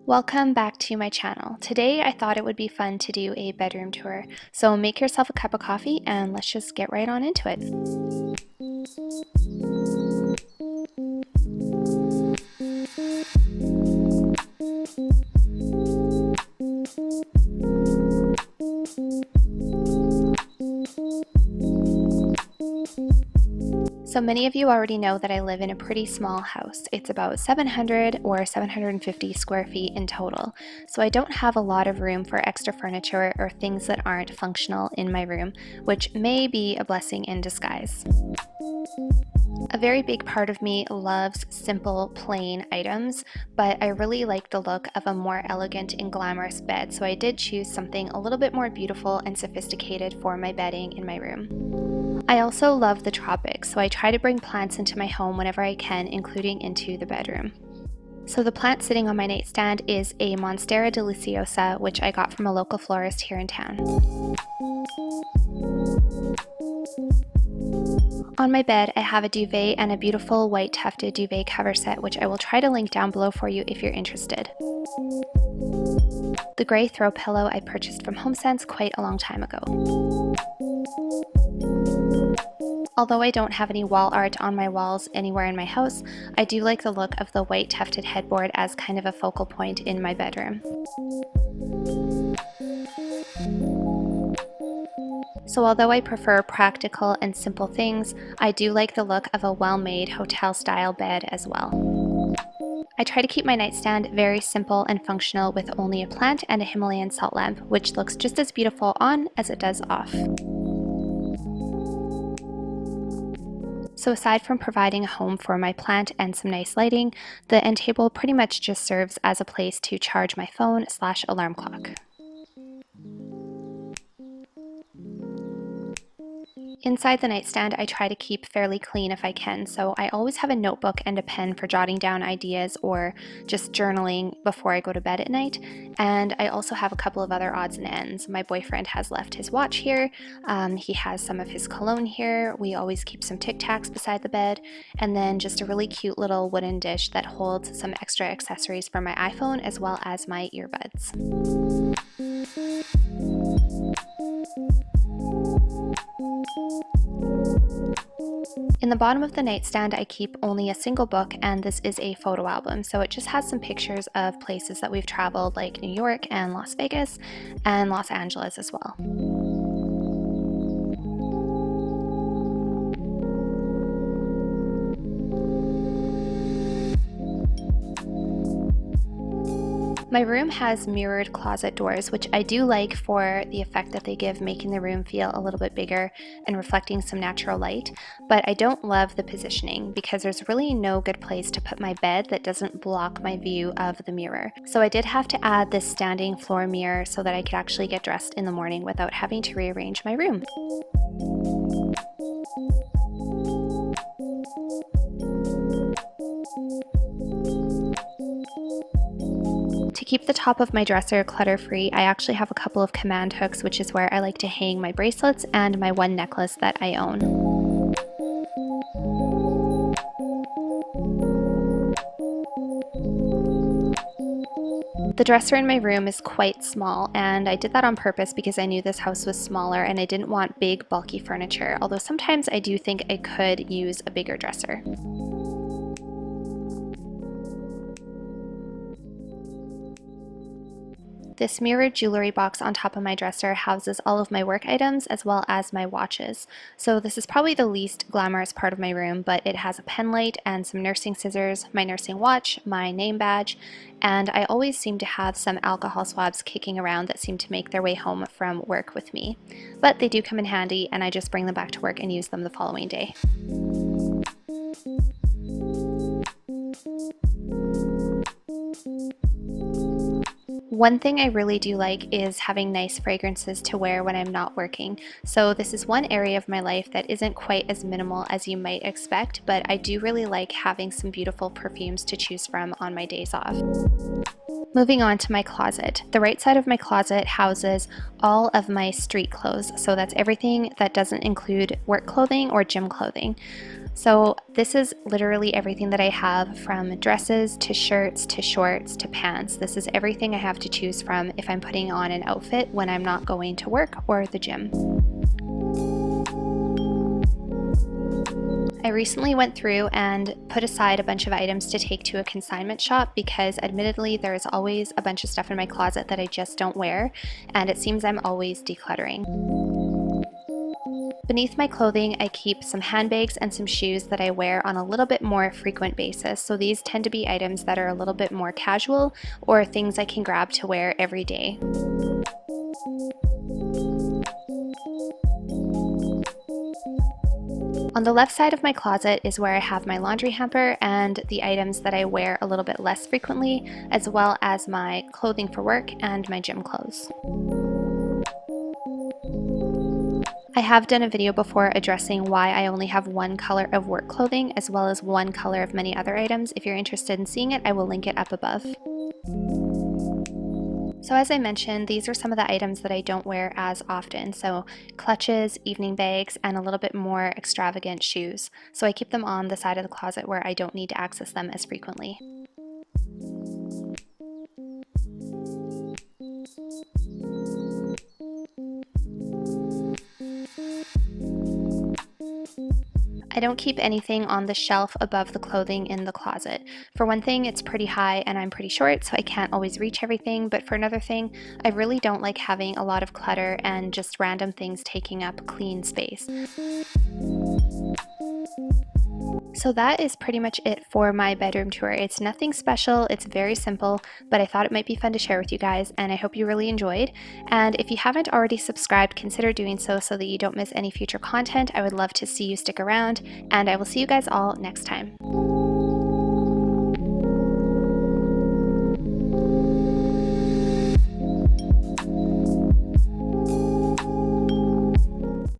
Welcome back to my channel. Today I thought it would be fun to do a bedroom tour. So make yourself a cup of coffee and let's just get right on into it. So many of you already know that I live in a pretty small house. It's about 700 or 750 square feet in total. So I don't have a lot of room for extra furniture or things that aren't functional in my room, which may be a blessing in disguise. A very big part of me loves simple, plain items, but I really like the look of a more elegant and glamorous bed, so I did choose something a little bit more beautiful and sophisticated for my bedding in my room. I also love the tropics, so I try to bring plants into my home whenever I can, including into the bedroom. So the plant sitting on my nightstand is a Monstera deliciosa, which I got from a local florist here in town. On my bed, I have a duvet and a beautiful white tufted duvet cover set, which I will try to link down below for you if you're interested. The gray throw pillow I purchased from HomeSense quite a long time ago. Although I don't have any wall art on my walls anywhere in my house, I do like the look of the white tufted headboard as kind of a focal point in my bedroom. So although I prefer practical and simple things, I do like the look of a well-made hotel-style bed as well. I try to keep my nightstand very simple and functional with only a plant and a Himalayan salt lamp, which looks just as beautiful on as it does off. So aside from providing a home for my plant and some nice lighting, the end table pretty much just serves as a place to charge my phone/alarm clock. Inside the nightstand, I try to keep fairly clean if I can, so I always have a notebook and a pen for jotting down ideas or just journaling before I go to bed at night. And I also have a couple of other odds and ends. My boyfriend has left his watch here, he has some of his cologne here, we always keep some Tic Tacs beside the bed, and then just a really cute little wooden dish that holds some extra accessories for my iPhone as well as my earbuds. In the bottom of the nightstand, I keep only a single book, and this is a photo album, so it just has some pictures of places that we've traveled, like New York and Las Vegas and Los Angeles as well. My room has mirrored closet doors, which I do like for the effect that they give, making the room feel a little bit bigger and reflecting some natural light, but I don't love the positioning because there's really no good place to put my bed that doesn't block my view of the mirror. So I did have to add this standing floor mirror so that I could actually get dressed in the morning without having to rearrange my room. To keep the top of my dresser clutter-free, I actually have a couple of command hooks, which is where I like to hang my bracelets and my one necklace that I own. The dresser in my room is quite small, and I did that on purpose because I knew this house was smaller and I didn't want big, bulky furniture, although sometimes I do think I could use a bigger dresser. This mirrored jewelry box on top of my dresser houses all of my work items as well as my watches. So this is probably the least glamorous part of my room, but it has a pen light and some nursing scissors, my nursing watch, my name badge, and I always seem to have some alcohol swabs kicking around that seem to make their way home from work with me. But they do come in handy, and I just bring them back to work and use them the following day. One thing I really do like is having nice fragrances to wear when I'm not working. So this is one area of my life that isn't quite as minimal as you might expect, but I do really like having some beautiful perfumes to choose from on my days off. Moving on to my closet. The right side of my closet houses all of my street clothes, so that's everything that doesn't include work clothing or gym clothing. So this is literally everything that I have, from dresses to shirts to shorts to pants. This is everything I have to choose from if I'm putting on an outfit when I'm not going to work or the gym. I recently went through and put aside a bunch of items to take to a consignment shop because admittedly there is always a bunch of stuff in my closet that I just don't wear, and it seems I'm always decluttering. Beneath my clothing, I keep some handbags and some shoes that I wear on a little bit more frequent basis. So these tend to be items that are a little bit more casual or things I can grab to wear every day. On the left side of my closet is where I have my laundry hamper and the items that I wear a little bit less frequently, as well as my clothing for work and my gym clothes. I have done a video before addressing why I only have one color of work clothing as well as one color of many other items. If you're interested in seeing it, I will link it up above. So as I mentioned, these are some of the items that I don't wear as often. So clutches, evening bags, and a little bit more extravagant shoes. So I keep them on the side of the closet where I don't need to access them as frequently. I don't keep anything on the shelf above the clothing in the closet. For one thing, it's pretty high and I'm pretty short, so I can't always reach everything, but for another thing, I really don't like having a lot of clutter and just random things taking up clean space. So that is pretty much it for my bedroom tour. It's nothing special, it's very simple, but I thought it might be fun to share with you guys, and I hope you really enjoyed. And if you haven't already subscribed, consider doing so that you don't miss any future content. I would love to see you stick around, and I will see you guys all next time.